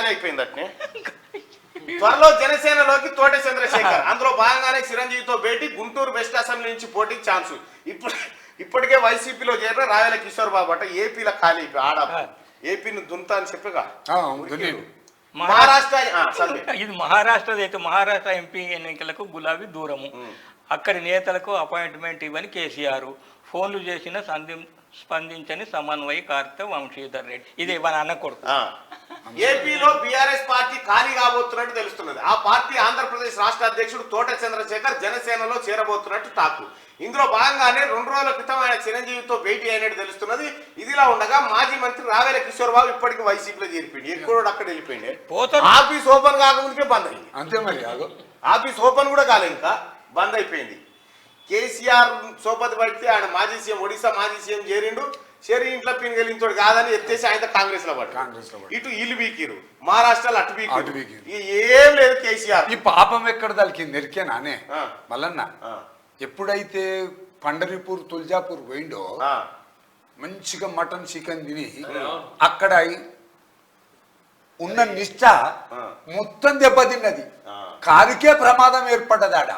ఖాళీ అయిపోయిందట్నే. త్వరలో జనసేనలోకి తోట చంద్రశేఖర్, అందులో భాగంగానే చిరంజీవితో భేటీ, గుంటూరు వెస్ట్ అసెంబ్లీ నుంచి పోటీ ఛాన్సు. ఇప్పటికే వైసీపీలో చేరిన రాయల కిషోర్ బాబు అట ఏపీలో ఖాళీ ఆడ ఏపీని దుంతా అని చెప్పగా మహారాష్ట్ర ఇది మహారాష్ట్ర అయితే మహారాష్ట్ర ఎంపీ ఎన్నికలకు గులాబీ దూరము, అక్కడి నేతలకు అపాయింట్మెంట్ ఇవ్వని కేసీఆర్, ఫోన్లు చేసిన స్పందించని సమన్వయకర్త వంశీధర్ రెడ్డి. ఇది మన అన్న కొడుకు. ఏపీలో బీఆర్ఎస్ పార్టీ ఖాళీ కాబోతున్నట్టు తెలుస్తున్నది. ఆ పార్టీ ఆంధ్రప్రదేశ్ రాష్ట్ర అధ్యక్షుడు తోట చంద్రశేఖర్ జనసేనలో చేరబోతున్నట్టు టాకు. ఇందులో భాగంగానే 2 రోజుల క్రితం ఆయన చిరంజీవితో భేటీ అయినట్టు తెలుస్తున్నది. ఇదిలా ఉండగా మాజీ మంత్రి రావేల కిషోర్ బాబు ఇప్పటికీ వైసీపీలో చేరిపోయింది. ఎక్కువ అక్కడ వెళ్ళిపోయింది. ఆఫీస్ ఓపెన్ కాకముందుకే బంద్ అయింది. అంతే మరి, ఆఫీస్ ఓపెన్ కూడా కాలే, ఇంకా బంద్ అయిపోయింది. కేసీఆర్ సోపతి పడితే ఆయన మాజీ సీఎం, ఒడిశా మాజీ సీఎం చేరిండు. చేరి ఇంట్లో పిన్గలించోడు కాదని ఎత్తేసి ఆయన కాంగ్రెస్ లో పడ్డాడు. ఇటు ఇల్లు బీకిరు, మహారాష్ట్రలో అటు బీకిరు, ఏం లేదు కేసీఆర్. ఈ పాపం ఎక్కడ దానికి నెరికేనానే మల్లన్న. ఎప్పుడైతే పండరిపూర్ తుల్జాపూర్ పోయిండో మంచిగా మటన్ చికెన్ తిని అక్కడ ఉన్న నిష్ఠ మొత్తం దెబ్బతిన్నది. కారుకే ప్రమాదం ఏర్పడ్డదాడ.